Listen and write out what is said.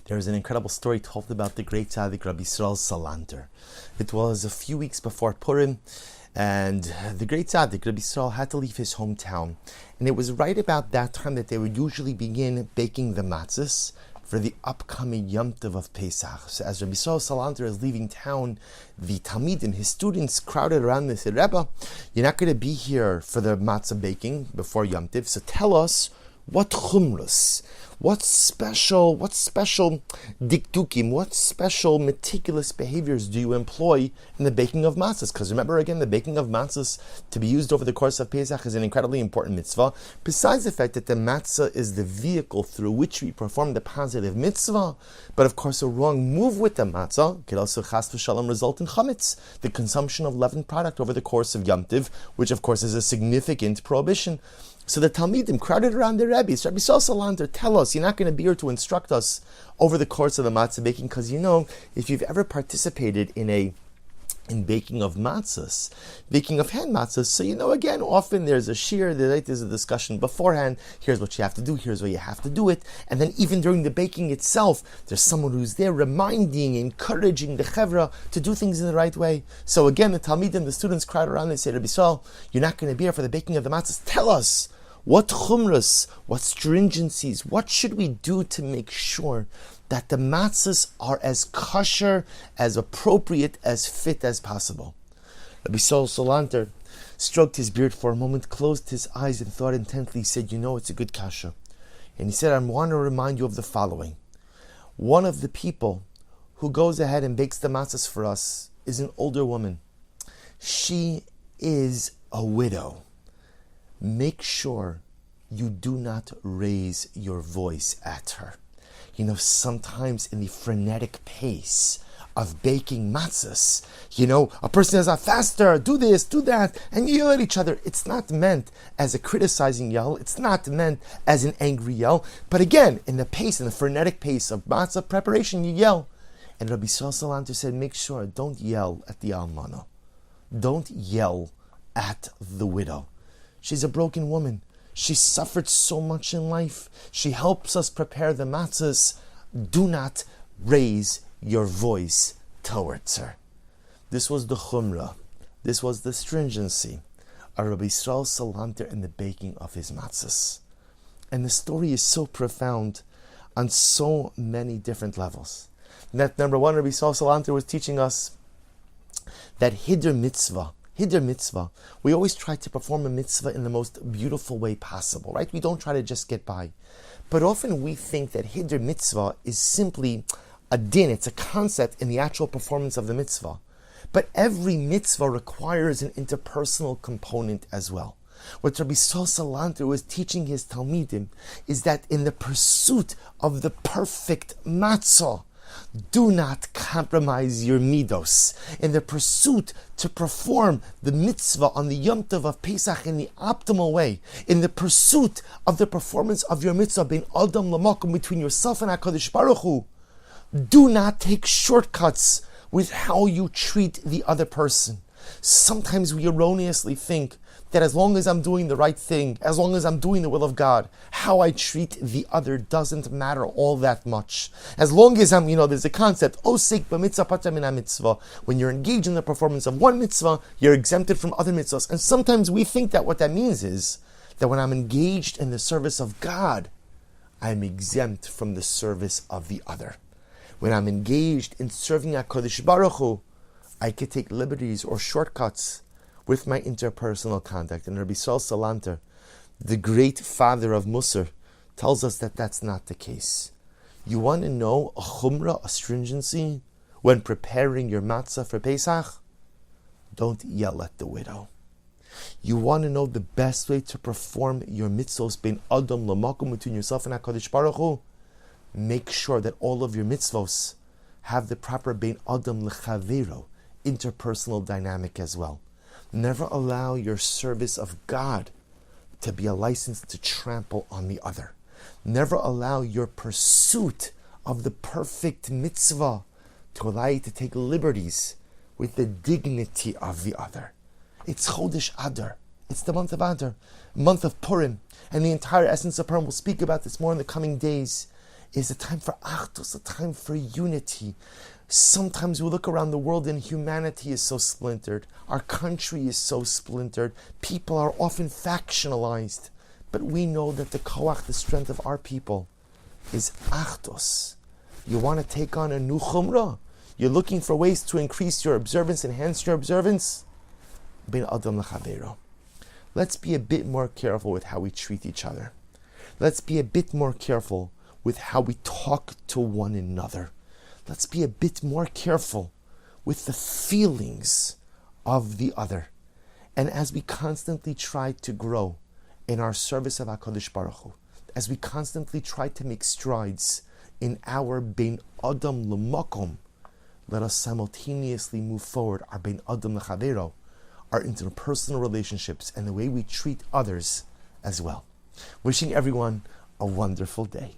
There is an incredible story told about the great tzaddik Rabbi Yisrael Salanter. It was a few weeks before Purim, and the great tzaddik Rabbi Yisrael had to leave his hometown. And it was right about that time that they would usually begin baking the matzahs for the upcoming Yom Tov of Pesach. So as Rabbi Yisrael Salanter is leaving town, the Talmidim, his students, crowded around and they said, "Rebbe, you're not going to be here for the matzah baking before Yom Tov, so tell us what chumras, what special dikdukim, what special meticulous behaviors do you employ in the baking of matzahs?" Because remember again, the baking of matzahs to be used over the course of Pesach is an incredibly important mitzvah. Besides the fact that the matzah is the vehicle through which we perform the positive mitzvah, but of course a wrong move with the matzah could also chas v'shalom result in chametz, the consumption of leavened product over the course of Yom Tov, which of course is a significant prohibition. So the Talmidim crowded around the Rebbe. Rabbi Yisrael Salanter, tell us, you're not going to be here to instruct us over the course of the matzah baking, because if you've ever participated in baking of matzahs, baking of hand matzahs, so again, often there's a shir, there's a discussion beforehand, here's what you have to do, here's where you have to do it, and then even during the baking itself, there's someone who's there reminding, encouraging the chevra to do things in the right way. So again, the Talmidim, the students crowd around, they say, Rabbi Yisrael, you're not going to be here for the baking of the matzahs, tell us, what chumras, what stringencies, what should we do to make sure that the matzahs are as kosher, as appropriate, as fit as possible? Rabbi Yisrael Salanter stroked his beard for a moment, closed his eyes and thought intently. He said, it's a good kasha. And he said, I want to remind you of the following. One of the people who goes ahead and bakes the matzahs for us is an older woman. She is a widow. Make sure you do not raise your voice at her. Sometimes in the frenetic pace of baking matzahs, a person says, faster, do this, do that, and you yell at each other. It's not meant as a criticizing yell. It's not meant as an angry yell. But again, in the frenetic pace of matzah preparation, you yell. And Rabbi Yisrael Salanter said, make sure, don't yell at the almana. Don't yell at the widow. She's a broken woman. She suffered so much in life. She helps us prepare the matzahs. Do not raise your voice towards her. This was the Chumrah. This was the stringency of Rabbi Yisrael Salanter in the baking of his matzahs. And the story is so profound on so many different levels. That number one, Rabbi Yisrael Salanter was teaching us that Hiddur mitzvah, we always try to perform a mitzvah in the most beautiful way possible, right? We don't try to just get by. But often we think that Hiddur mitzvah is simply a din, it's a concept in the actual performance of the mitzvah. But every mitzvah requires an interpersonal component as well. What Rabbi Yisrael Salanter was teaching his Talmidim is that in the pursuit of the perfect matzah, do not compromise your midos. In the pursuit to perform the mitzvah on the Yom Tov of Pesach in the optimal way, in the pursuit of the performance of your mitzvah bein adam lamakom, between yourself and HaKadosh Baruch Hu, do not take shortcuts with how you treat the other person. Sometimes we erroneously think that as long as I'm doing the right thing, as long as I'm doing the will of God, how I treat the other doesn't matter all that much. As long as there's a concept, osek b'mitzvah pater min mitzvah. When you're engaged in the performance of one mitzvah, you're exempted from other mitzvahs. And sometimes we think that what that means is that when I'm engaged in the service of God, I'm exempt from the service of the other. When I'm engaged in serving HaKadosh Baruch Hu, I could take liberties or shortcuts with my interpersonal contact. And Rabbi Yisrael Salanter, the great father of Musar, tells us that that's not the case. You want to know a chumrah, a stringency, when preparing your matzah for Pesach? Don't yell at the widow. You want to know the best way to perform your mitzvos bein adam lamakom, between yourself and HaKadosh Baruch Hu? Make sure that all of your mitzvos have the proper bein adam lechavero, interpersonal dynamic as well. Never allow your service of God to be a license to trample on the other. Never allow your pursuit of the perfect mitzvah to allow you to take liberties with the dignity of the other. It's Chodesh Adar. It's the month of Adar, month of Purim. And the entire essence of Purim, we'll speak about this more in the coming days, is a time for achdus, a time for unity. Sometimes we look around the world and humanity is so splintered. Our country is so splintered. People are often factionalized. But we know that the koach, the strength of our people, is achdus. You want to take on a new Chumrah? You're looking for ways to increase your observance, enhance your observance? Ben Adam L'Chaveiro. Let's be a bit more careful with how we treat each other. Let's be a bit more careful with how we talk to one another. Let's be a bit more careful with the feelings of the other. And as we constantly try to grow in our service of HaKadosh Baruch Hu, as we constantly try to make strides in our Ben Adam L'Makom, let us simultaneously move forward our Ben Adam L'Chaveiro, our interpersonal relationships, and the way we treat others as well. Wishing everyone a wonderful day.